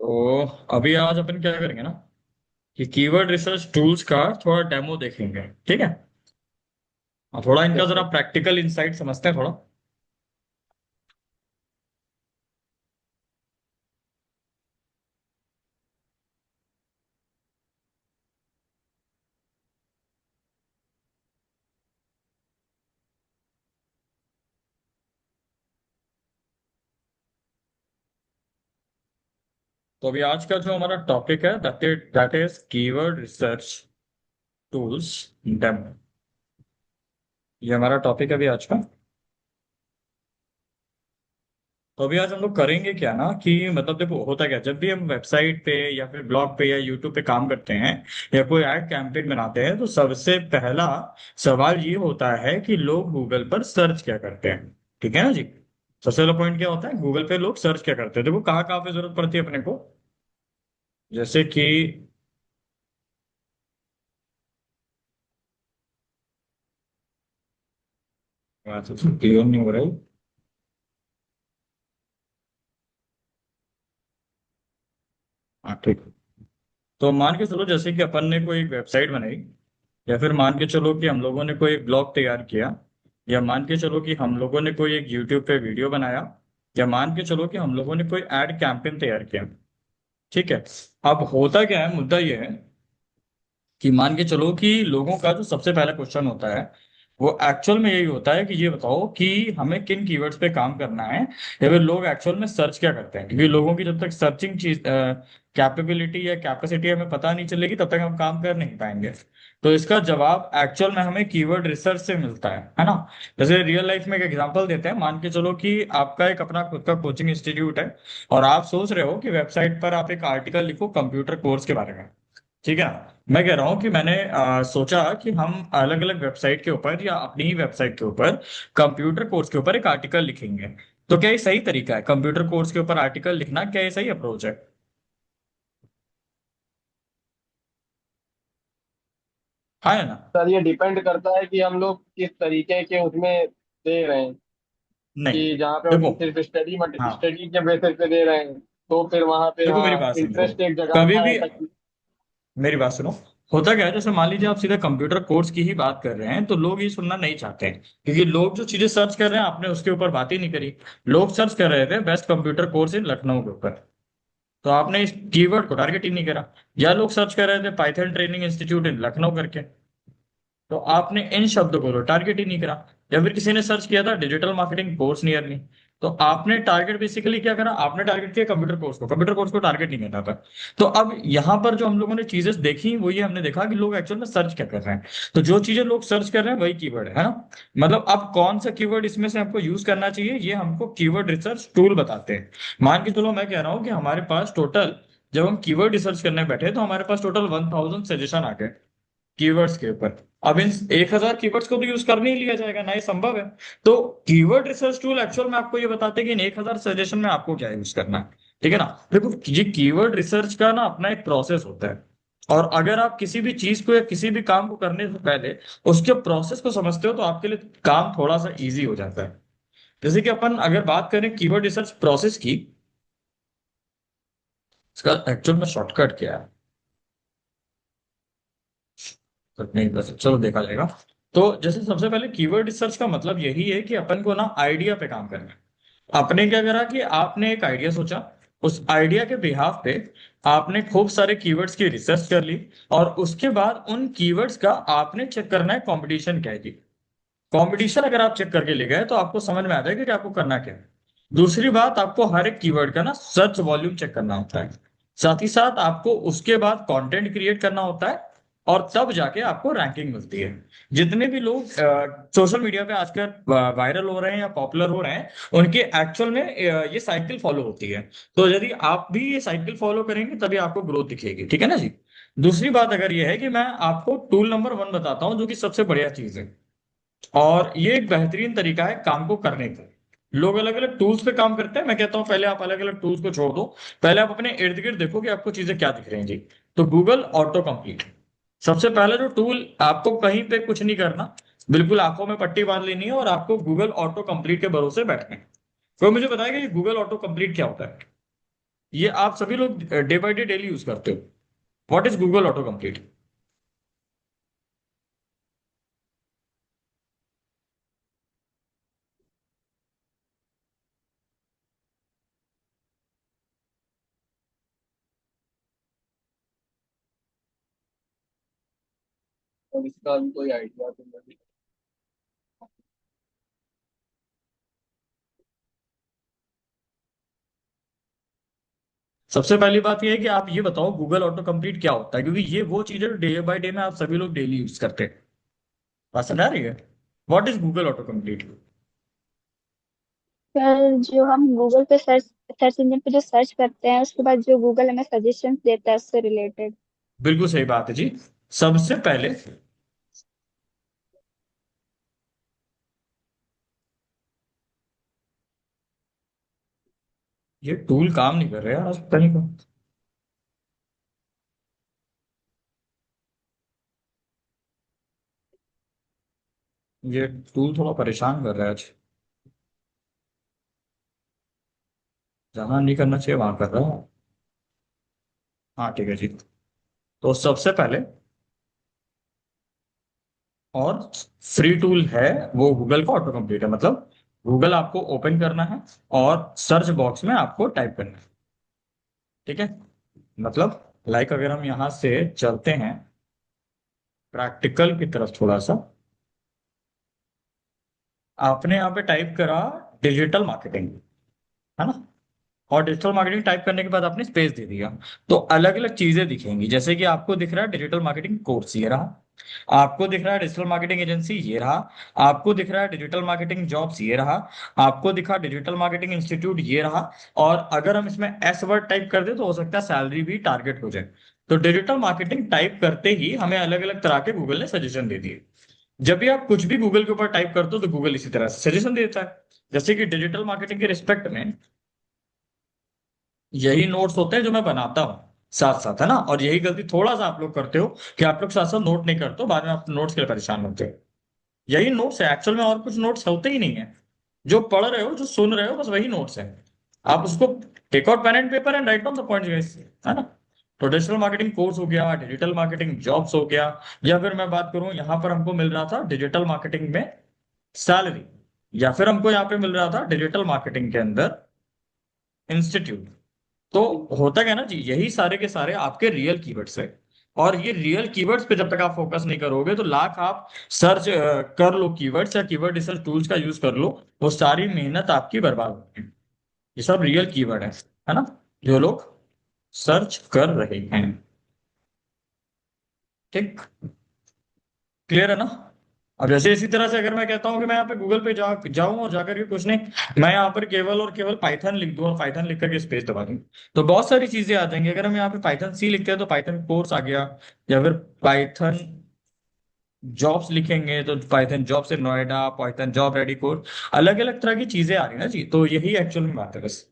तो अभी आज अपन क्या करेंगे ना कि कीवर्ड रिसर्च टूल्स का थोड़ा डेमो देखेंगे। ठीक है। और थोड़ा इनका यस जरा सर। प्रैक्टिकल इंसाइट समझते हैं थोड़ा। तो अभी आज का जो हमारा टॉपिक है that is keyword research tools demo. ये हमारा टॉपिक है अभी आज का। तो अभी आज हम लोग करेंगे क्या ना कि मतलब देखो होता क्या, जब भी हम वेबसाइट पे या फिर ब्लॉग पे या यूट्यूब पे काम करते हैं या कोई एड कैंपेन बनाते हैं तो सबसे पहला सवाल ये होता है कि लोग गूगल पर सर्च क्या करते हैं। ठीक है ना जी। सबसे पहला पॉइंट क्या होता है, गूगल पे लोग सर्च क्या करते हैं। देखो कहाँ कहाँ पे जरूरत पड़ती है अपने को। जैसे कि क्लियर नहीं हो रहा है। हाँ ठीक है। तो मान के चलो जैसे कि अपन ने कोई वेबसाइट बनाई, या फिर मान के चलो कि हम लोगों ने कोई एक ब्लॉग तैयार किया, या मान के चलो कि हम लोगों ने कोई एक यूट्यूब पे वीडियो बनाया, या मान के चलो कि हम लोगों ने कोई एड कैंपेन तैयार किया। ठीक है। अब होता क्या है, मुद्दा ये है कि मान के चलो कि लोगों का जो सबसे पहला क्वेश्चन होता है वो एक्चुअल में यही होता है कि ये बताओ कि हमें किन कीवर्ड्स पे काम करना है, या फिर लोग एक्चुअल में सर्च क्या करते हैं। क्योंकि लोगों की जब तक सर्चिंग चीज कैपेबिलिटी या कैपेसिटी हमें पता नहीं चलेगी तब तक हम काम कर नहीं पाएंगे। तो इसका जवाब एक्चुअल में हमें कीवर्ड रिसर्च से मिलता है ना। जैसे रियल लाइफ में एक एग्जांपल देते हैं, मान के चलो कि आपका एक अपना खुद का कोचिंग इंस्टीट्यूट है और आप सोच रहे हो कि वेबसाइट पर आप एक आर्टिकल लिखो कंप्यूटर कोर्स के बारे में। ठीक है। मैं कह रहा हूँ कि मैंने सोचा कि हम अलग अलग वेबसाइट के ऊपर या अपनी ही वेबसाइट के ऊपर कंप्यूटर कोर्स के ऊपर एक आर्टिकल लिखेंगे। तो क्या ये सही तरीका है कंप्यूटर कोर्स के ऊपर आर्टिकल लिखना, क्या ये सही अप्रोच है? हाँ है ना। सर ये डिपेंड करता है कि हम लोग किस तरीके के उसमें दे रहे हैं। नहीं। कि जहाँ पे देखो। हम सिर्फ हाँ। स्टडी के बेसिस पे दे रहे हैं तो फिर वहाँ पे देखो मेरी हाँ बात समझो। इंटरेस्ट एक कभी जगाना है भी ताकि। मेरी बात सुनो। होता क्या है, जैसे मान लीजिए आप सीधा कंप्यूटर कोर्स की ही बात कर रहे हैं तो लोग ये सुनना नहीं चाहते हैं, क्योंकि लोग जो चीजें सर्च कर रहे हैं आपने उसके ऊपर बात ही नहीं करी। लोग सर्च कर रहे थे best computer course in Lucknow के ऊपर, तो आपने इस कीवर्ड को टारगेट ही नहीं करा। या लोग सर्च कर रहे थे पाइथन ट्रेनिंग इंस्टीट्यूट इन लखनऊ करके, तो आपने इन शब्दों को तो टारगेट ही नहीं करा। या फिर किसी ने सर्च किया था डिजिटल मार्केटिंग कोर्स नियर, तो आपने टारगेट बेसिकली क्या करा, आपने टारगेट किया कंप्यूटर कोर्स को टारगेट नहीं करना था। तो अब यहाँ पर जो हम लोगों ने चीजें देखी वो ये हमने देखा कि लोग एक्चुअल में सर्च क्या कर रहे हैं। तो जो चीजें लोग सर्च कर रहे हैं वही कीवर्ड है ना। मतलब अब कौन सा कीवर्ड इसमें से हमको यूज करना चाहिए ये हमको कीवर्ड रिसर्च टूल बताते हैं। मान के चलो मैं कह रहा हूँ कि हमारे पास टोटल, जब हम कीवर्ड रिसर्च करने बैठे तो हमारे पास टोटल 1000 सजेशन आ गए कीवर्ड्स के ऊपर। अब इन 1000 कीवर्ड्स को तो यूज कर नहीं लिया जाएगा ना, ये संभव है। तो कीवर्ड रिसर्च टूल एक्चुअल में आपको ये बताते हैं कि इन 1000 सजेशन में आपको क्या यूज करना है। ठीक है ना। देखो ये कीवर्ड रिसर्च का ना अपना एक प्रोसेस होता है, और अगर आप किसी भी चीज को या किसी भी काम को करने से पहले उसके प्रोसेस को समझते हो तो आपके लिए काम थोड़ा सा इजी हो जाता है। जैसे कि अपन अगर बात करें कीवर्ड रिसर्च प्रोसेस की, इसका एक्चुअल में शॉर्टकट क्या है तो नहीं, बस चलो देखा जाएगा। तो जैसे सबसे पहले कीवर्ड रिसर्च का मतलब यही है कि अपन को ना आइडिया पे काम करना है। आपने क्या करा कि आपने एक आइडिया सोचा, उस आइडिया के बिहाफ पे आपने खूब सारे कीवर्ड्स की रिसर्च कर ली, और उसके बाद उन कीवर्ड्स का आपने चेक करना है कंपटीशन क्या है जी। कंपटीशन अगर आप चेक करके ले गए तो आपको समझ में आ जाएगा कि आपको करना क्या है। दूसरी बात, आपको हर एक कीवर्ड का ना सर्च वॉल्यूम चेक करना होता है। साथ ही साथ आपको उसके बाद कंटेंट क्रिएट करना होता है, और तब जाके आपको रैंकिंग मिलती है। जितने भी लोग सोशल मीडिया पे आजकल वायरल हो रहे हैं या पॉपुलर हो रहे हैं, उनके एक्चुअल में ये साइकिल फॉलो होती है। तो यदि आप भी ये साइकिल फॉलो करेंगे तभी आपको ग्रोथ दिखेगी। ठीक है ना जी। दूसरी बात अगर ये है कि मैं आपको टूल नंबर 1 बताता हूँ जो कि सबसे बढ़िया चीज है, और ये एक बेहतरीन तरीका है काम को करने का। लोग अलग अलग टूल्स पे काम करते हैं, मैं कहता हूं पहले आप अलग अलग टूल्स को छोड़ दो। पहले आप अपने इर्द गिर्द देखो कि आपको चीजें क्या दिख रही हैं जी। तो गूगल ऑटो कंप्लीट सबसे पहला जो टूल, आपको कहीं पे कुछ नहीं करना, बिल्कुल आंखों में पट्टी बांध लेनी है और आपको गूगल ऑटो कंप्लीट के भरोसे बैठना है। कोई मुझे बताएगा कि गूगल ऑटो कंप्लीट क्या होता है? ये आप सभी लोग day by day daily use करते हो। What is Google auto complete? और इसका भी कोई आइडिया तो नहीं। सबसे पहली बात ये है कि आप ये बताओ गूगल ऑटो कंप्लीट क्या होता है, क्योंकि ये वो चीज है डे बाय डे में आप सभी लोग डेली यूज करते हैं। बात समझ आ रही है? What is Google auto complete? Sir जो हम गूगल पे सर्च इंजन पे जो सर्च करते हैं उसके बाद जो गूगल हमें सजेशन देता है उससे रिलेटेड। बिल्कुल सही बात है जी। सबसे पहले ये टूल काम नहीं कर रहा है आज, पता नहीं क्यों। ये टूल थोड़ा परेशान कर रहा है आज। जहां नहीं करना चाहिए वहां कर रहा है। हाँ ठीक है जी। तो सबसे पहले और फ्री टूल है वो गूगल का ऑटो कंप्लीट है, मतलब गूगल आपको ओपन करना है और सर्च बॉक्स में आपको टाइप करना है। ठीक है। मतलब लाइक अगर हम यहां से चलते हैं प्रैक्टिकल की तरफ थोड़ा सा, आपने यहाँ पे टाइप करा डिजिटल मार्केटिंग, है ना? और डिजिटल मार्केटिंग टाइप करने के बाद आपने स्पेस दे दिया, तो अलग अलग चीजें दिखेंगी। जैसे कि आपको दिख रहा है डिजिटल मार्केटिंग कोर्स, ये रहा। आपको दिख रहा है डिजिटल मार्केटिंग एजेंसी, ये रहा। आपको दिख रहा है डिजिटल मार्केटिंग जॉब्स, ये रहा। आपको दिखा डिजिटल मार्केटिंग इंस्टीट्यूट, ये रहा। और अगर हम इसमें एस वर्ड टाइप कर दे तो हो सकता है सैलरी भी टारगेट हो जाए। तो डिजिटल मार्केटिंग टाइप करते ही हमें अलग अलग तरह के गूगल ने सजेशन दे दिए। जब भी आप कुछ भी गूगल के ऊपर टाइप करते हो तो गूगल इसी तरह से सजेशन देता है। जैसे कि डिजिटल मार्केटिंग के रिस्पेक्ट में यही नोट्स होते हैं जो मैं बनाता हूँ साथ साथ, है ना? और यही गलती थोड़ा सा आप लोग करते हो कि आप लोग साथ साथ नोट नहीं करते हो, बाद में आप नोट्स के लिए परेशान होते हो। यही नोट्स है एक्चुअल में, और कुछ नोट्स होते ही नहीं है। जो पढ़ रहे हो जो सुन रहे हो बस वही नोट्स है। आप उसको take out pen and paper and write down the points, है ना? तो डिजिटल मार्केटिंग कोर्स हो गया, डिजिटल मार्केटिंग जॉब्स हो गया, या फिर मैं बात करूं यहाँ पर हमको मिल रहा था डिजिटल मार्केटिंग में सैलरी, या फिर हमको यहाँ पे मिल रहा था डिजिटल मार्केटिंग के अंदर इंस्टीट्यूट। तो होता क्या है ना जी, यही सारे के सारे आपके रियल कीवर्ड्स है। और ये रियल कीवर्ड्स पे जब तक आप फोकस नहीं करोगे तो लाख आप सर्च कर लो कीवर्ड्स या कीवर्ड रिसर्च टूल्स का यूज कर लो, वो सारी मेहनत आपकी बर्बाद होगी। ये सब रियल कीवर्ड है ना? जो लोग सर्च कर रहे हैं। ठीक। क्लियर है ना? अब जैसे इसी तरह से अगर मैं कहता हूं कि मैं यहाँ पे गूगल पे जाऊं और जाकर के कुछ नहीं, मैं यहाँ पर केवल और केवल पाइथन लिख दूं और पाइथन लिख करके स्पेस दबा दूं, तो बहुत सारी चीजें आ जाएंगी। अगर हम यहाँ पे पाइथन सी लिखते हैं तो पाइथन कोर्स आ गया, या फिर पाइथन जॉब्स लिखेंगे तो पाइथन जॉब से Noida, Python job ready course, अलग अलग तरह की चीजें आ रही है ना जी। तो यही एक्चुअल में बात है बस।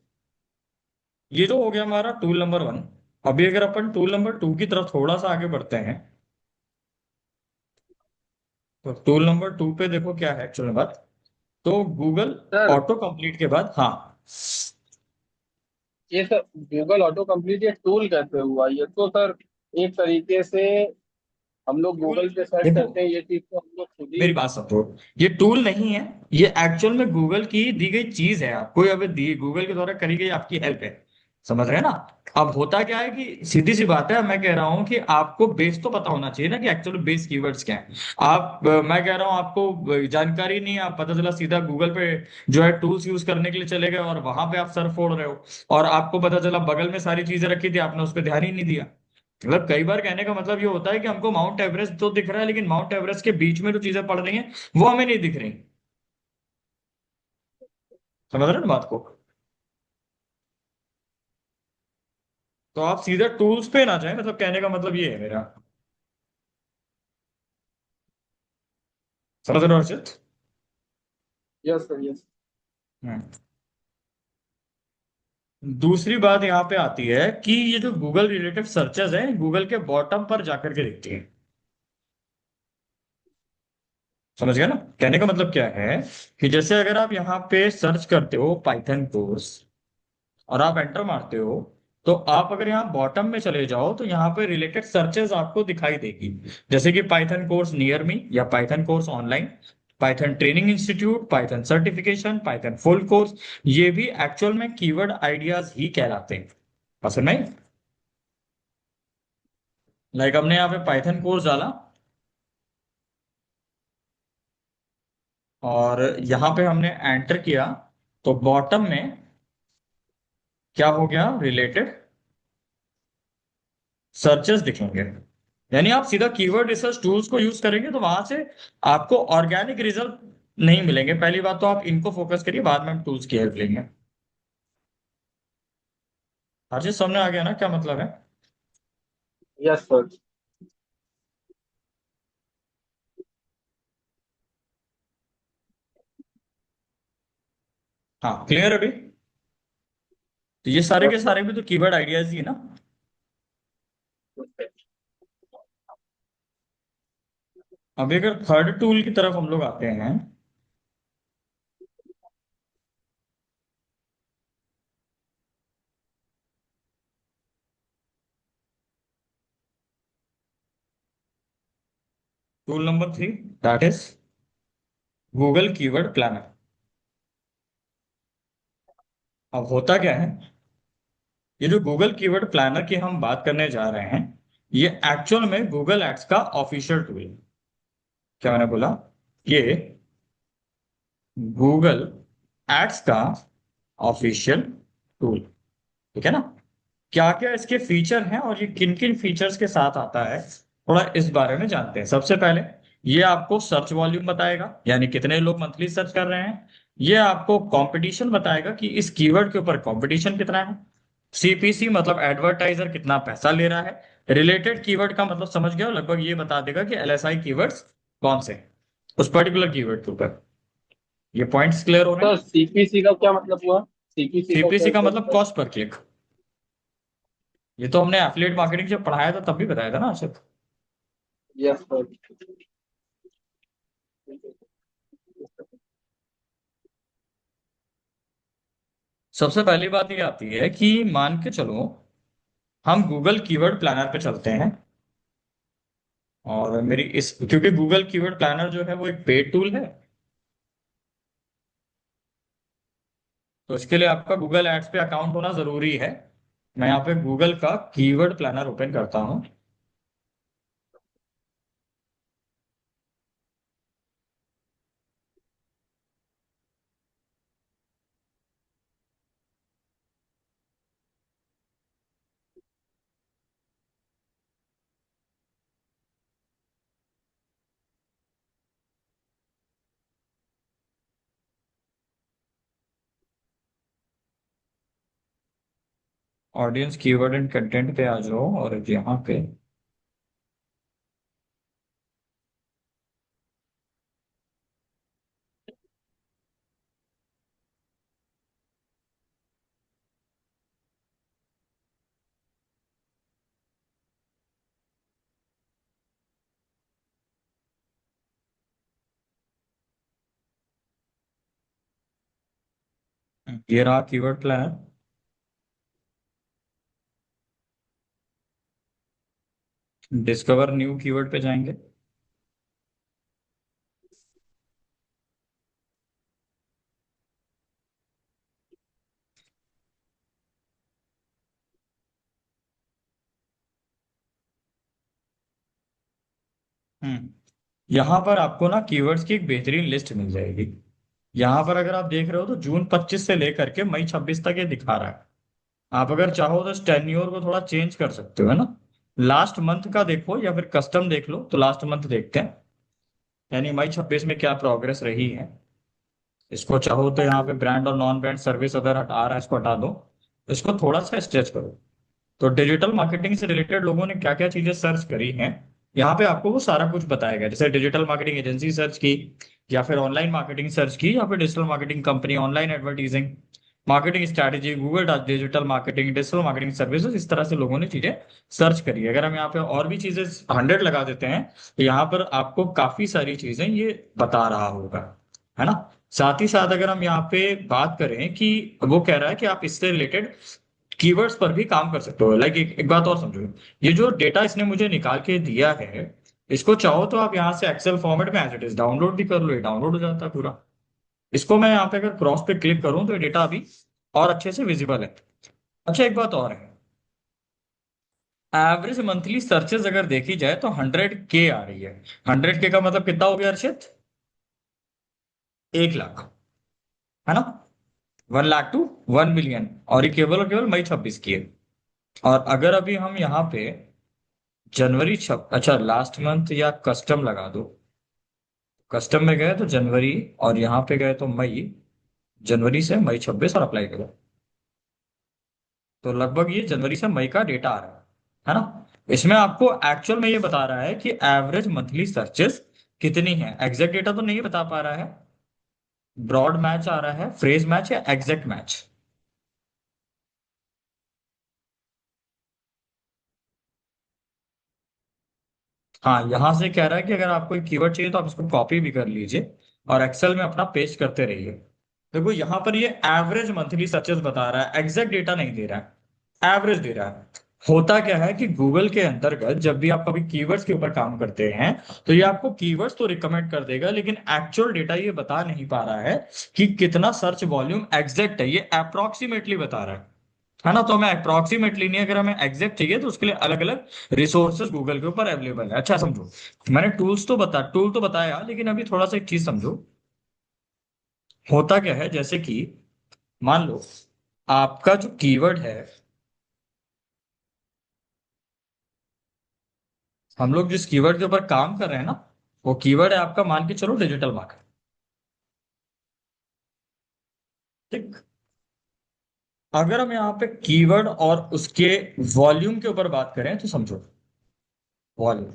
ये जो हो गया हमारा टूल नंबर 1। अभी अगर अपन टूल नंबर 2 की तरफ थोड़ा सा आगे बढ़ते हैं, तो टूल नंबर 2 पे देखो क्या है एक्चुअल में बात। तो गूगल सर ऑटो कंप्लीट के बाद, हाँ। ये सर गूगल ऑटो कंप्लीट ये टूल कैसे हुआ? ये तो सर एक तरीके से हम लोग टूल, गूगल पे सर्च देखो करते हैं, ये चीज तो हम लोग खुद ही। मेरी बात समझो, ये टूल नहीं है, ये एक्चुअल में गूगल की दी गई चीज है आपको, या फिर दी गूगल के द्वारा करी गई आपकी हेल्प है। समझ रहे हैं ना? अब होता क्या है कि सीधी सी बात है, मैं कह रहा हूं कि आपको बेस तो पता होना चाहिए ना कि एक्चुअली बेस कीवर्ड्स क्या है। मैं कह रहा हूं आपको जानकारी नहीं है, आप पता चला सीधा गूगल पे जो है टूल्स यूज करने के लिए चले गए और वहां पे आप सर फोड़ रहे हो, और आपको पता चला बगल में सारी चीजें रखी थी, आपने उस पर ध्यान ही नहीं दिया। मतलब कई बार कहने का मतलब ये होता है कि हमको माउंट एवरेस्ट तो दिख रहा है, लेकिन माउंट एवरेस्ट के बीच में जो चीजें पड़ रही हैं वो हमें नहीं दिख रही। समझ रहे हैं ना बात को? तो आप सीधा टूल्स पे ना जाए, मतलब कहने का मतलब ये है मेरा। समझ रहे हो Arshit? Yes sir yes. Hmm. दूसरी बात यहाँ पे आती है कि ये जो गूगल रिलेटेड सर्चेस हैं गूगल के बॉटम पर जाकर के दिखती हैं। समझ गया ना? कहने का मतलब क्या है कि जैसे अगर आप यहाँ पे सर्च करते हो पाइथन कोर्स और आप एंटर मारते हो, तो आप अगर यहाँ बॉटम में चले जाओ तो यहाँ पे रिलेटेड सर्चेस आपको दिखाई देगी, जैसे कि पाइथन कोर्स नियर मी या Python course online, Python training institute, Python certification, Python full course. ये भी एक्चुअल में कीवर्ड आइडियाज ही कहलाते हैं, पसंद नहीं। लाइक हमने यहाँ पे पाइथन कोर्स डाला और यहाँ पे हमने एंटर किया, तो बॉटम में क्या हो गया, रिलेटेड सर्चेस दिखेंगे। यानी आप सीधा कीवर्ड रिसर्च टूल्स को यूज करेंगे तो वहां से आपको ऑर्गेनिक रिजल्ट नहीं मिलेंगे। पहली बात तो आप इनको फोकस करिए, बाद में हम टूल्स की हेल्प लेंगे। हर चीज सामने आ गया ना, क्या मतलब है। Yes sir. हाँ क्लियर अभी। तो ये सारे के सारे भी तो कीवर्ड आइडियाज ही है ना। अभी अगर थर्ड टूल की तरफ हम लोग आते हैं, tool number 3, that is Google keyword planner. अब होता क्या है, ये जो गूगल कीवर्ड प्लानर की हम बात करने जा रहे हैं, ये एक्चुअल में गूगल एड्स का ऑफिशियल टूल है। क्या मैंने बोला, ये गूगल एड्स का ऑफिशियल टूल, ठीक है ना। क्या क्या इसके फीचर हैं और ये किन किन फीचर्स के साथ आता है, थोड़ा इस बारे में जानते हैं। सबसे पहले ये आपको सर्च वॉल्यूम बताएगा, यानी कितने लोग मंथली सर्च कर रहे हैं। ये आपको कंपटीशन बताएगा कि इस कीवर्ड के ऊपर कंपटीशन कितना है। सीपीसी मतलब एडवर्टाइजर कितना पैसा ले रहा है। रिलेटेड कीवर्ड का मतलब समझ गया हो, लगभग ये बता देगा कि एलएसआई कीवर्ड्स कौन से हैं उस पर्टिकुलर कीवर्ड के ऊपर। ये पॉइंट्स क्लियर हो रहे सर हैं। सीपीसी का क्या मतलब हुआ? सीपीसी का क्या सीपीसी का होता मतलब है? Cost per click. ये तो हमने एफिलिएट मार्केटिंग जब पढ़ाया था तब भी बताया था ना आसिफ। Yes sir. सबसे पहली बात ये आती है कि मान के चलो हम गूगल कीवर्ड प्लानर पे चलते हैं, और मेरी इस, क्योंकि गूगल कीवर्ड प्लानर जो है वो एक पेड टूल है, तो इसके लिए आपका गूगल एड्स पे अकाउंट होना जरूरी है। मैं यहाँ पे गूगल का कीवर्ड प्लानर ओपन करता हूँ। ऑडियंस कीवर्ड एंड कंटेंट पे आ जाओ और यहाँ पे ये रहा keyword planner. Discover new keyword पे जाएंगे। हम्म यहाँ पर आपको ना कीवर्ड्स की एक बेहतरीन लिस्ट मिल जाएगी। यहाँ पर अगर आप देख रहे हो तो जून 25 से लेकर के मई 26 तक ये दिखा रहा है। आप अगर चाहो तो टेन्योर को थोड़ा चेंज कर सकते हो, है ना। लास्ट मंथ का देखो या फिर कस्टम देख लो, तो लास्ट मंथ देखते हैं, यानी मई 26 में क्या प्रोग्रेस रही है। इसको चाहो तो यहाँ पे ब्रांड और नॉन ब्रांड सर्विस अगर हटा रहा है इसको हटा दो, इसको थोड़ा सा स्ट्रेच करो। तो डिजिटल मार्केटिंग से रिलेटेड लोगों ने क्या क्या चीजें सर्च करी हैं, यहाँ पे आपको वो सारा कुछ बताएगा। जैसे डिजिटल मार्केटिंग एजेंसी सर्च की, या फिर ऑनलाइन मार्केटिंग सर्च की, या फिर digital marketing company, online advertising, marketing strategy, Google digital marketing, digital marketing services, इस तरह से लोगों ने चीजें सर्च करी है। अगर हम यहाँ पे और भी चीजें 100 लगा देते हैं तो यहाँ पर आपको काफी सारी चीजें ये बता रहा होगा, है ना। साथ ही साथ अगर हम यहाँ पे बात करें कि वो कह रहा है कि आप इससे रिलेटेड कीवर्ड्स पर भी काम कर सकते हो। लाइक एक बात और समझो, ये जो डेटा इसने मुझे निकाल के दिया है, इसको चाहो तो आप यहाँ से एक्सेल फॉर्मेट में एज इट इज डाउनलोड भी कर लो, ये डाउनलोड हो जाता है पूरा। इसको मैं यहाँ पे अगर क्रॉस पे क्लिक करूँ तो ये डेटा अभी और अच्छे से विजिबल है। अच्छा एक बात और है, एवरेज मंथली सर्चेज अगर देखी जाए तो 100K आ रही है। 100K का मतलब कितना हो गया अर्षित? 1 लाख, है ना? 1 लाख टू 1 मिलियन, और ये केवल और केवल मई 26 की है। और अगर अभी हम यहाँ पे जनवरी अच्छा लास्ट मंथ या कस्टम लगा दो, कस्टम में गए तो जनवरी, और यहाँ पे गए तो मई, जनवरी से मई 26 और अप्लाई करो, तो लगभग ये जनवरी से मई का डेटा आ रहा है ना? इसमें आपको एक्चुअल में ये बता रहा है कि एवरेज मंथली सर्चेस कितनी है। एग्जैक्ट डेटा तो नहीं बता पा रहा है, ब्रॉड मैच आ रहा है, फ्रेज मैच या एग्जैक्ट मैच। हाँ, यहां से कह रहा है कि अगर आपको एक कीवर्ड चाहिए तो आप इसको कॉपी भी कर लीजिए और एक्सेल में अपना पेस्ट करते रहिए। देखो यहाँ पर ये एवरेज मंथली सर्चेस बता रहा है, एग्जैक्ट डेटा नहीं दे रहा है, एवरेज दे रहा है। होता क्या है कि गूगल के अंतर्गत जब भी आप कभी कीवर्ड्स के ऊपर काम करते हैं तो ये आपको कीवर्ड्स तो रिकमेंड कर देगा, लेकिन एक्चुअल डेटा ये बता नहीं पा रहा है कि कितना सर्च वॉल्यूम एग्जैक्ट है, ये अप्रोक्सीमेटली बता रहा है ना? तो हमें अप्रोक्सीमेटली नहीं, अगर हमें एग्जैक्ट चाहिए तो उसके लिए अलग अलग रिसोर्सेज गूगल के ऊपर अवेलेबल है। अच्छा समझो, मैंने टूल तो बताया, लेकिन अभी थोड़ा सा एक चीज समझो। होता क्या है, जैसे कि मान लो आपका जो कीवर्ड है, हम लोग जिस कीवर्ड के ऊपर काम कर रहे हैं ना, वो कीवर्ड है आपका, मान के चलो डिजिटल मार्केट। ठीक, अगर हम यहाँ पे कीवर्ड और उसके वॉल्यूम के ऊपर बात करें तो समझो, वॉल्यूम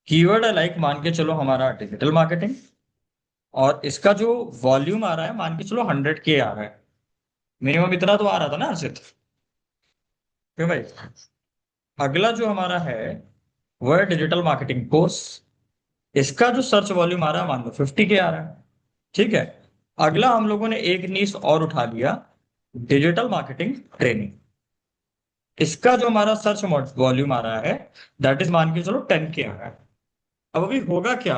कीवर्ड है, लाइक मान के चलो हमारा डिजिटल मार्केटिंग, और इसका जो वॉल्यूम आ रहा है मान के चलो 100K आ रहा है। मिनिमम इतना तो आ रहा था ना अर्षित? क्यों भाई? अगला जो हमारा है वो है डिजिटल मार्केटिंग कोर्स, इसका जो सर्च वॉल्यूम आ रहा है मान लो 50K आ रहा है। ठीक है, अगला हम लोगों ने एक नीश और उठा लिया, डिजिटल मार्केटिंग ट्रेनिंग, इसका जो हमारा सर्च वॉल्यूम आ रहा है दैट इज मान के चलो 10K आ रहा है। अब अभी होगा क्या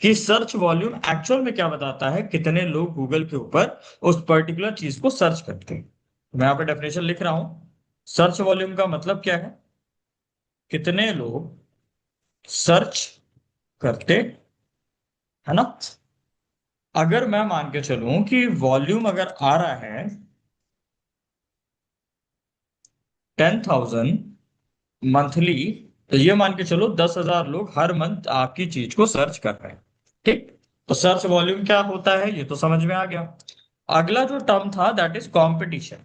कि सर्च वॉल्यूम एक्चुअल में क्या बताता है, कितने लोग गूगल के ऊपर उस पर्टिकुलर चीज को सर्च करते हैं। मैं यहाँ पे डेफिनेशन लिख रहा हूं, सर्च वॉल्यूम का मतलब क्या है, कितने लोग सर्च करते, है ना? अगर मैं मान के चलूं कि वॉल्यूम अगर आ रहा है 10,000 मंथली, तो ये मान के चलो 10,000 लोग हर मंथ आपकी चीज को सर्च कर रहे हैं। ठीक, तो सर्च वॉल्यूम क्या होता है ये तो समझ में आ गया। अगला जो टर्म था दैट इज कंपटीशन।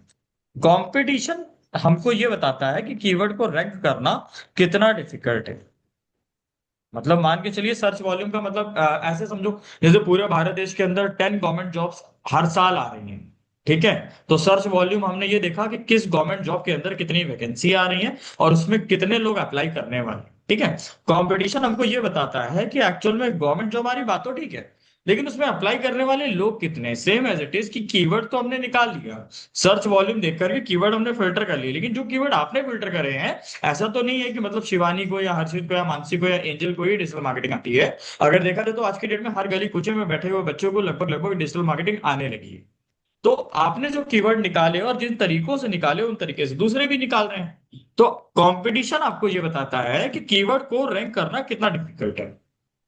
कंपटीशन हमको ये बताता है कि कीवर्ड को रैंक करना कितना डिफिकल्ट है। मतलब मान के चलिए सर्च वॉल्यूम का मतलब ऐसे समझो, जैसे पूरे भारत देश के अंदर 10 गवर्नमेंट जॉब्स हर साल आ रही हैं। ठीक है, तो सर्च वॉल्यूम हमने ये देखा कि किस गवर्नमेंट जॉब के अंदर कितनी वैकेंसी आ रही है और उसमें कितने लोग अप्लाई करने वाले हैं। ठीक है, कंपटीशन हमको ये बताता है कि एक्चुअल में गवर्नमेंट जॉब आ रही, बात तो ठीक है, लेकिन उसमें अप्लाई करने वाले लोग कितने, सेम एज इट इज कि कीवर्ड तो हमने निकाल लिया, सर्च वॉल्यूम देख करके कीवर्ड हमने फिल्टर कर लिया, लेकिन जो कीवर्ड आपने फिल्टर करे हैं, ऐसा तो नहीं है कि मतलब शिवानी को या हर्षित को या मानसी को या एंजल को ही डिजिटल मार्केटिंग आती है। अगर देखा जाए तो आज के डेट में हर गली कुचे में बैठे हुए बच्चों को लगभग लगभग डिजिटल मार्केटिंग आने लगी है। तो आपने जो कीवर्ड निकाले और जिन तरीकों से निकाले उन तरीके से दूसरे भी निकाल रहे हैं। तो कंपटीशन आपको ये बताता है कि कीवर्ड को रैंक करना कितना डिफिकल्ट है।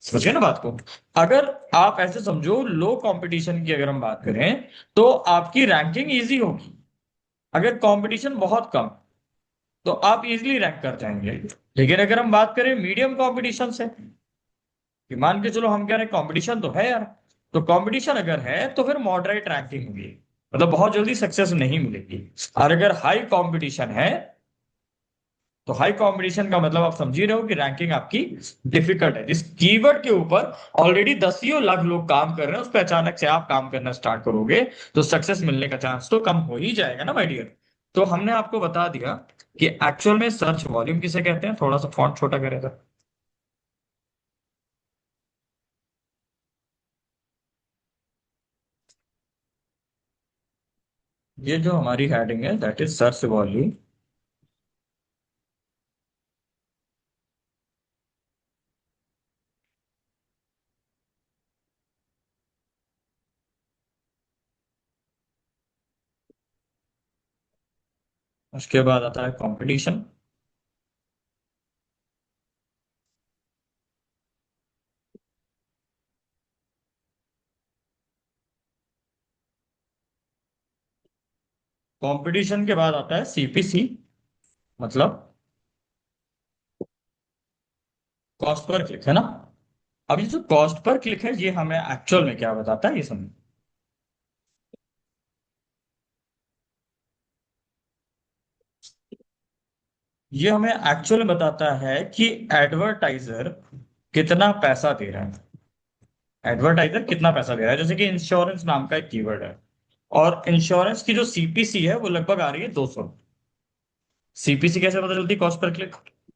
समझ गए ना बात को? अगर आप ऐसे समझो, लो कंपटीशन की अगर हम बात करें तो आपकी रैंकिंग इजी होगी। अगर कंपटीशन बहुत कम, तो आप इजीली रैंक कर जाएंगे। लेकिन अगर हम बात करें मीडियम कंपटीशन से, कि मान के चलो हम कह रहे हैं कंपटीशन तो है यार, तो कंपटीशन अगर है तो फिर मॉडरेट रैंकिंग होगी, मतलब बहुत जल्दी सक्सेस नहीं मिलेगी। और अगर हाई कंपटीशन है, तो हाई कंपटीशन का मतलब आप समझ ही रहे हो कि रैंकिंग आपकी डिफिकल्ट है। जिस कीवर्ड के ऊपर ऑलरेडी दसियों लाख लोग काम कर रहे हैं उस पर अचानक से आप काम करना स्टार्ट करोगे तो सक्सेस मिलने का चांस तो कम हो ही जाएगा ना माय डियर। तो हमने आपको बता दिया कि एक्चुअल में सर्च वॉल्यूम किसे कहते हैं, थोड़ा सा फॉन्ट छोटा करेगा। ये जो हमारी हेडिंग है दैट इज सर्च वॉल्यूम। उसके बाद आता है कंपटीशन। कंपटीशन के बाद आता है सीपीसी, मतलब कॉस्ट पर क्लिक, है ना। अब ये जो कॉस्ट पर क्लिक है ये हमें एक्चुअल में क्या बताता है ये समझ। ये हमें एक्चुअल में बताता है कि एडवर्टाइजर कितना पैसा दे रहा है। एडवर्टाइजर कितना पैसा दे रहा है, जैसे कि इंश्योरेंस नाम का एक कीवर्ड है, और इंश्योरेंस की जो सीपीसी है वो लगभग आ रही है 200। सीपीसी कैसे पता चलती, कॉस्ट पर क्लिक।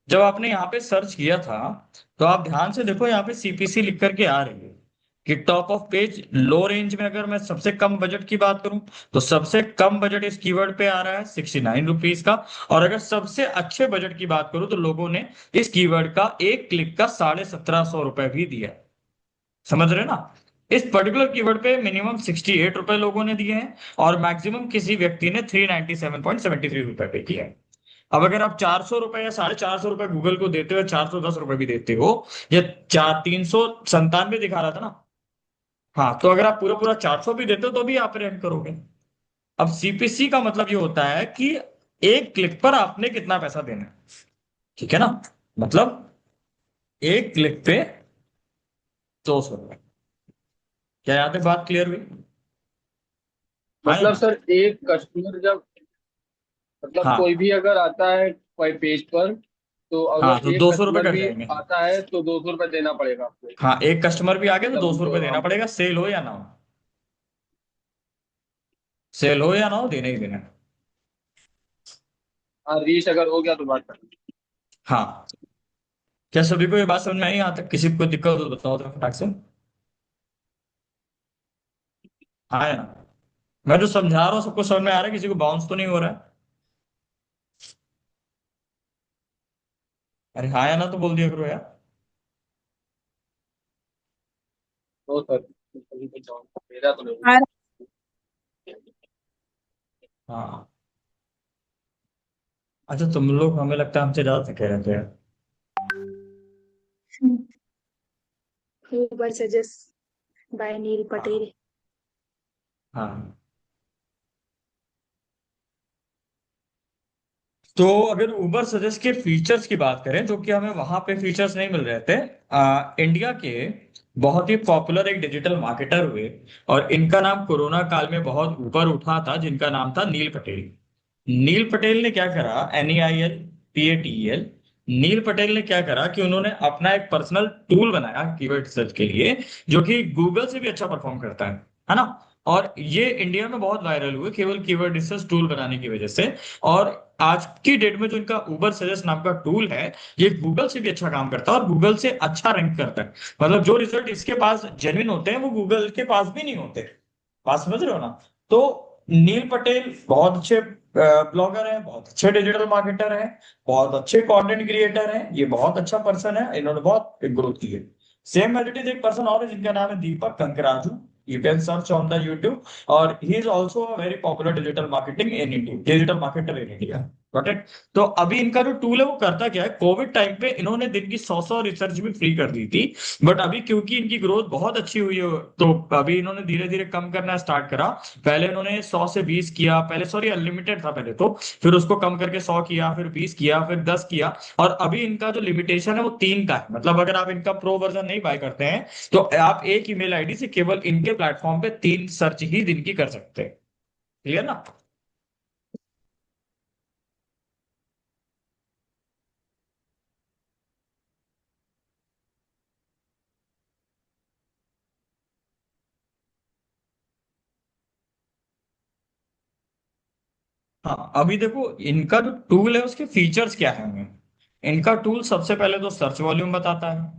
जब आपने यहाँ पे सर्च किया था तो आप ध्यान से देखो, यहाँ पे सीपीसी लिख करके आ रही है कि top of page low range में। अगर मैं सबसे कम बजट की बात करूं तो सबसे कम बजट इस कीवर्ड पे आ रहा है 69 रुपीज का। और अगर सबसे अच्छे बजट की बात करूं तो लोगों ने इस कीवर्ड का एक क्लिक का 1750 रुपए भी दिया है। समझ रहे हैं ना। इस पर्टिकुलर कीवर्ड पे मिनिमम 68 रुपए लोगों ने दिए हैं, और मैक्सिमम किसी व्यक्ति ने 397.73 रुपए पे किया है। अब अगर आप 400 रुपए या 450 रुपए गूगल को देते हो, 410 रुपए भी देते हो, या 397 दिखा रहा था ना। हाँ, तो अगर आप पूरा पूरा 400 भी देते हो तो भी आप रैंक करोगे। अब सीपीसी का मतलब ये होता है कि एक क्लिक पर आपने कितना पैसा देना है। ठीक है ना। मतलब एक क्लिक पे 200 रुपए। क्या याद है, बात क्लियर हुई। हाँ या मतलब ना। सर एक कस्टमर जब, मतलब कोई हाँ भी अगर आता है कोई पेज पर, तो हाँ, अगर तो एक 200 रुपये कस्टमर कट भी जाएंगे। आता है तो 200 रुपये देना पड़ेगा आपको। हाँ, एक कस्टमर भी आ गया तो मतलब 200 रुपये जो देना हम, पड़ेगा, सेल हो या ना हो। सेल हो या ना हो, देना ही देना है। हाँ रीच अगर हो गया तो बात करेंगे। हाँ। क्या सभी को ये बात समझ में आई, यहाँ तक किसी को कोई दिक्कत हो तो बताओ तो फटाक से। हाँ या ना। मैं जो समझा रहा हूँ सबको समझ में आ रहा है, किसी को बाउंस तो नहीं हो रहा है। अरे हाँ या ना तो बोल दिया करो यार। तो सर कभी कुछ और मेरा तो नहीं। और हाँ। अच्छा, तुम लोग हमें लगता है हमसे ज्यादा थके रहते हैं। ऊबर सजेस्ट बाय नील हाँ। पटेल। हाँ। तो अगर उबर सजेस्ट के फीचर्स की बात करें, जो कि हमें वहां पे फीचर्स नहीं मिल रहे थे, इंडिया के बहुत ही पॉपुलर एक डिजिटल मार्केटर हुए, और इनका नाम कोरोना काल में बहुत ऊपर उठा था, जिनका नाम था नील पटेल। नील पटेल ने क्या करा, NEILPATEL। नील पटेल ने क्या करा कि उन्होंने अपना एक पर्सनल टूल बनाया कीवर्ड सर्च के लिए, जो कि गूगल से भी अच्छा परफॉर्म करता है ना। और ये इंडिया में बहुत वायरल हुए केवल कीवर्ड रिसर्च टूल बनाने की वजह से। और आज की डेट में जो इनका उबर सजेस्ट नाम का टूल है, ये गूगल से भी अच्छा काम करता है और गूगल से अच्छा रैंक करता है। मतलब जो रिजल्ट इसके पास जेन्युइन होते हैं वो गूगल के पास भी नहीं होते। बात समझ रहे हो ना। तो नील पटेल बहुत अच्छे ब्लॉगर हैं, बहुत अच्छे डिजिटल मार्केटर हैं, बहुत अच्छे कंटेंट क्रिएटर हैं। ये बहुत अच्छा पर्सन है, इन्होंने बहुत ग्रोथ की है। सेम एज इट इज एक पर्सन और है जिनका नाम है Deepak Kankaraju. You can search on the YouTube. और he is also very popular digital marketing in India, digital marketer in India. Got it. तो अभी इनका जो टूल है वो करता क्या है, कोविड टाइम पे इन्होंने दिन की 100 रिसर्च भी फ्री कर दी थी। बट अभी क्योंकि इनकी ग्रोथ बहुत अच्छी हुई है, तो अभी इन्होंने धीरे धीरे कम करना स्टार्ट करा। पहले इन्होंने 100 से 20 किया, पहले सॉरी अनलिमिटेड था पहले तो, फिर उसको कम करके 100 किया, फिर 20 किया, फिर 10 किया। और अभी इनका जो लिमिटेशन है वो 3 का है। मतलब अगर आप इनका प्रो वर्जन नहीं बाय करते हैं तो आप एक ईमेल आईडी से केवल इनके प्लेटफॉर्म पे 3 सर्च ही दिन की कर सकते हैं। क्लियर ना। हाँ, अभी देखो इनका जो टूल है उसके फीचर्स क्या है हमें। इनका टूल सबसे पहले तो सर्च वॉल्यूम बताता है।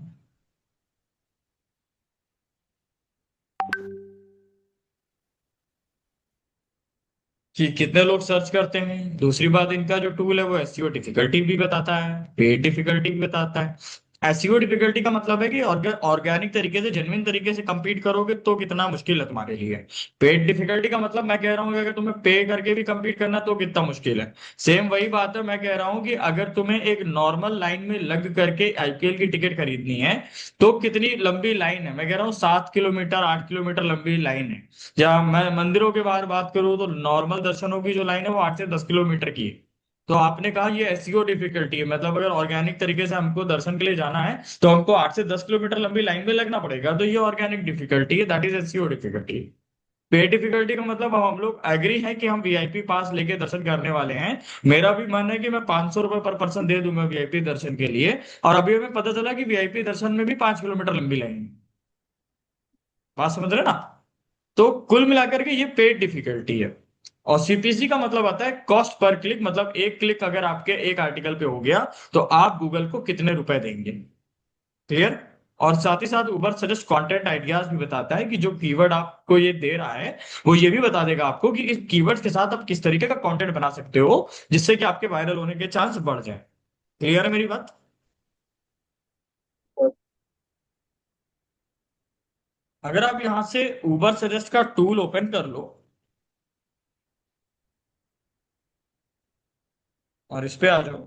कि कितने लोग सर्च करते हैं। दूसरी बात, इनका जो टूल है वो एसईओ डिफिकल्टी भी बताता है, पेड डिफिकल्टी भी बताता है। एसईओ डिफिकल्टी का मतलब है कि ऑर्गेनिक तरीके से, जेन्युइन तरीके से compete करोगे तो कितना मुश्किल है तुम्हारे लिए। पेड डिफिकल्टी का मतलब मैं कह रहा हूँ कि अगर तुम्हें पे करके भी compete करना तो कितना मुश्किल है। सेम वही बात है, मैं कह रहा हूँ कि अगर तुम्हें एक नॉर्मल लाइन में लग करके आईपीएल की टिकट खरीदनी है तो कितनी लंबी लाइन है, मैं कह रहा हूँ 7 किलोमीटर 8 किलोमीटर लंबी लाइन है। जहाँ मैं मंदिरों के बाहर बात करूँ तो नॉर्मल दर्शनों की जो लाइन है वो 8 से 10 किलोमीटर की है। तो आपने कहा ये एसईओ डिफिकल्टी है, मतलब अगर ऑर्गेनिक तरीके से हमको दर्शन के लिए जाना है तो हमको 8 से 10 किलोमीटर लंबी लाइन में लगना पड़ेगा, तो ये ऑर्गेनिक डिफिकल्टी है, दैट इज एसईओ डिफिकल्टी। पे डिफिकल्टी का मतलब हम लोग एग्री हैं कि हम वीआईपी पास लेके दर्शन करने वाले हैं। मेरा भी मन है कि मैं 500 रुपये पर पर्सन दे दूंगा वीआईपी दर्शन के लिए। और अभी हमें पता चला कि वीआईपी दर्शन में भी 5 किलोमीटर लंबी लाइन है। बात समझ रहे ना? तो कुल मिलाकर के ये पेड डिफिकल्टी है। और सीपीसी का मतलब आता है कॉस्ट पर क्लिक, मतलब एक क्लिक अगर आपके एक आर्टिकल पे हो गया तो आप गूगल को कितने रुपए देंगे। क्लियर? और साथ ही साथ ऊबर सजेस्ट कंटेंट आइडियाज भी बताता है कि जो कीवर्ड आपको ये दे रहा है वो ये भी बता देगा आपको कि इस कीवर्ड के साथ आप किस तरीके का कंटेंट बना सकते हो जिससे कि आपके वायरल होने के चांस बढ़ जाए। क्लियर है मेरी बात? अगर आप यहां से ऊबर सजेस्ट का टूल ओपन कर लो और इस पे आ जाओ।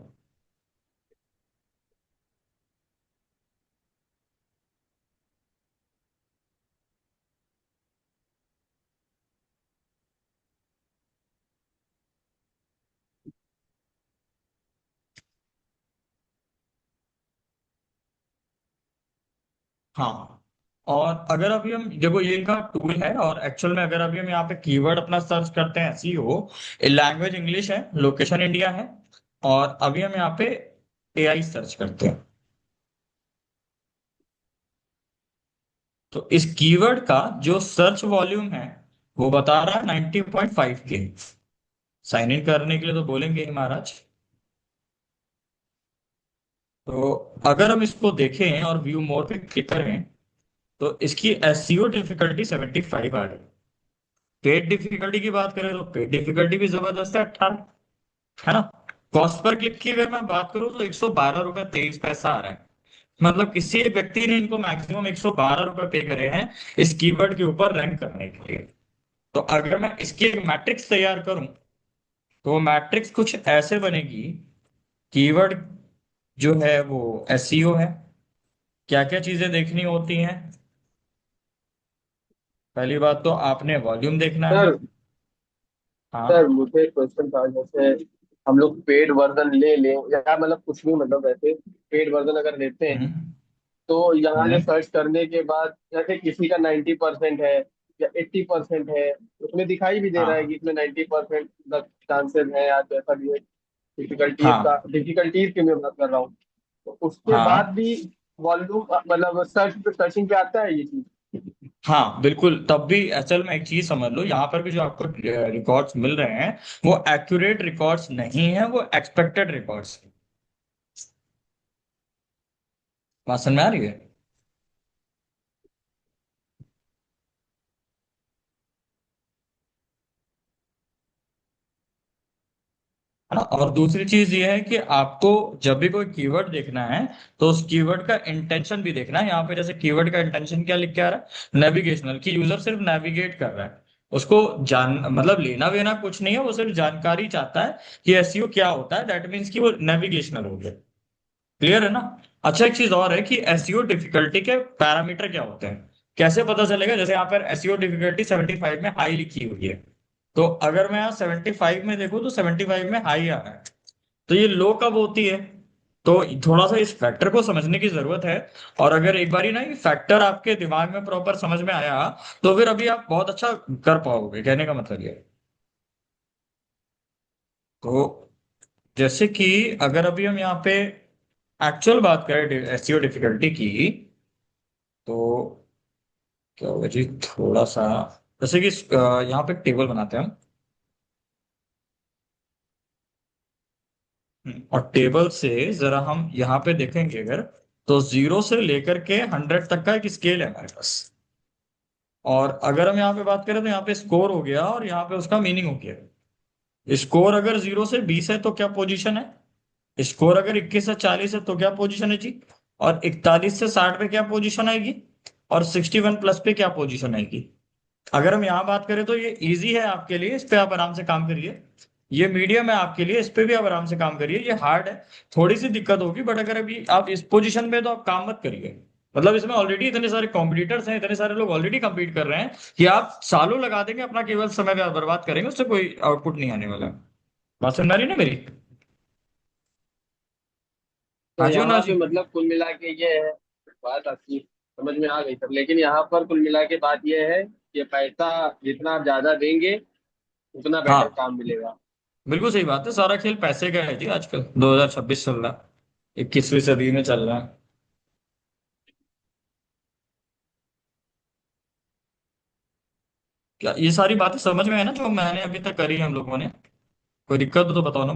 हाँ, और अगर अभी हम देखो ये इनका टूल है, और एक्चुअल में अगर अभी हम यहाँ पे कीवर्ड अपना सर्च करते हैं एसईओ, लैंग्वेज इंग्लिश है, लोकेशन इंडिया है, और अभी हम यहाँ पे एआई सर्च करते हैं तो इस कीवर्ड का जो सर्च वॉल्यूम है वो बता रहा है 90.5 के। साइन इन करने के लिए तो बोलेंगे ही महाराज। तो अगर हम इसको देखें और व्यू मोर पे क्लिक करें तो इसकी एसईओ डिफिकल्टी 75 आ रही है। पेड डिफिकल्टी की बात करें तो पेड डिफिकल्टी भी जबरदस्त है, 18, है ना? कॉस्ट पर क्लिक की अगर मैं बात करूं तो 112 रुपये 23 पैसा आ रहा है। मतलब किसी एक व्यक्ति ने इनको मैक्सिमम 112 रुपये पे करे हैं इस कीवर्ड के ऊपर रैंक करने के लिए। तो अगर मैं इसकी एक मैट्रिक्स तैयार करूं तो वो मैट्रिक्स कुछ ऐसे बनेगी। कीवर्ड जो है वो एसईओ है। क्या क्या चीजें देखनी होती हैं? पहली बात तो आपने वॉल्यूम देखना है। सर सर हाँ। मुझे एक क्वेश्चन था, जैसे हम लोग पेड वर्जन ले लें या मतलब कुछ भी, मतलब वैसे पेड वर्जन अगर लेते हैं हम्म। तो यहाँ से हम्म। सर्च करने के बाद जैसे किसी का 90% है या 80% है, उसमें दिखाई भी दे रहा है कि हाँ। इसमें 90% चांसेस है या जैसा भी है। हाँ। डिफिकल्टीज की मैं बात कर रहा हूँ। तो उसके बाद हाँ। भी वॉल्यूम मतलब सर्चिंग पे आता है ये चीज। हाँ बिल्कुल, तब भी असल में एक चीज समझ लो, यहाँ पर भी जो आपको रिकॉर्ड्स मिल रहे हैं वो एक्यूरेट रिकॉर्ड्स नहीं है, वो एक्सपेक्टेड रिकॉर्ड्स। बात समझ में आ रही है? है ना? और दूसरी चीज ये है कि आपको जब भी कोई कीवर्ड देखना है तो उस कीवर्ड का इंटेंशन भी देखना है। यहाँ पे जैसे कीवर्ड का इंटेंशन क्या लिख के आ रहा है, नेविगेशनल, की यूजर सिर्फ नेविगेट कर रहा है। उसको जान मतलब लेना वेना कुछ नहीं है, वो सिर्फ जानकारी चाहता है कि एसईओ क्या होता है, दैट मीन्स कि वो नेविगेशनल हो गया। क्लियर है ना? अच्छा, एक चीज और है कि एसईओ डिफिकल्टी के पैरामीटर क्या होते हैं, कैसे पता चलेगा? जैसे यहाँ पर एसईओ डिफिकल्टी 75 में हाई लिखी हुई है, तो अगर मैं यहाँ 75 में देखूँ तो 75 में हाई आ रहा है, तो ये लो कब होती है? तो थोड़ा सा इस फैक्टर को समझने की जरूरत है। और अगर एक बारी ना ये फैक्टर आपके दिमाग में प्रॉपर समझ में आया तो फिर अभी आप बहुत अच्छा कर पाओगे, कहने का मतलब ये है। तो जैसे कि अगर अभी हम यहाँ पे एक्चुअल बात करें एसईओ डिफिकल्टी की, तो क्या होगा जी, थोड़ा सा जैसे कि यहाँ पे एक टेबल बनाते हैं हम। और टेबल से जरा हम यहाँ पे देखेंगे अगर, तो 0 से लेकर के 100 तक का एक स्केल है हमारे पास। और अगर हम यहाँ पे बात करें तो यहाँ पे स्कोर हो गया और यहाँ पे उसका मीनिंग हो गया। स्कोर अगर 0 से 20 है तो क्या पोजीशन है? स्कोर अगर 21 से 40 है तो क्या पोजीशन है जी? और 41 से 60 पे क्या पोजीशन आएगी? और 61 प्लस पे क्या पोजीशन आएगी? अगर हम यहाँ बात करें तो ये इजी है आपके लिए, इस पे आप आराम से काम करिए। ये मीडियम है आपके लिए, इस पे भी आप आराम से काम करिए। ये हार्ड है, थोड़ी सी दिक्कत होगी, बट अगर अभी आप इस पोजीशन पे तो आप काम मत करिए। मतलब इसमें ऑलरेडी इतने सारे कॉम्पिटिटर्स हैं, इतने सारे लोग ऑलरेडी compete कर रहे हैं कि आप सालों लगा देंगे अपना, केवल समय बर्बाद करेंगे, उससे कोई आउटपुट नहीं आने वाला। बात सुन रही ना मेरी? तो हाँ जी और ना यहाँ पे जी। मतलब कुल मिला के ये है, बात आपकी समझ में आ गई सब, लेकिन यहाँ पर कुल मिला के बात ये है कि पैसा जितना आप ज्यादा देंगे उतना बेटर हाँ काम मिलेगा। बिल्कुल सही बात है, सारा खेल पैसे का है जी। आजकल 2026 चल रहा है, 21वीं सदी में चल रहा है। क्या ये सारी बातें समझ में है ना जो मैंने अभी तक करी है हम लोगों ने? कोई दिक्कत हो तो बताओ ना।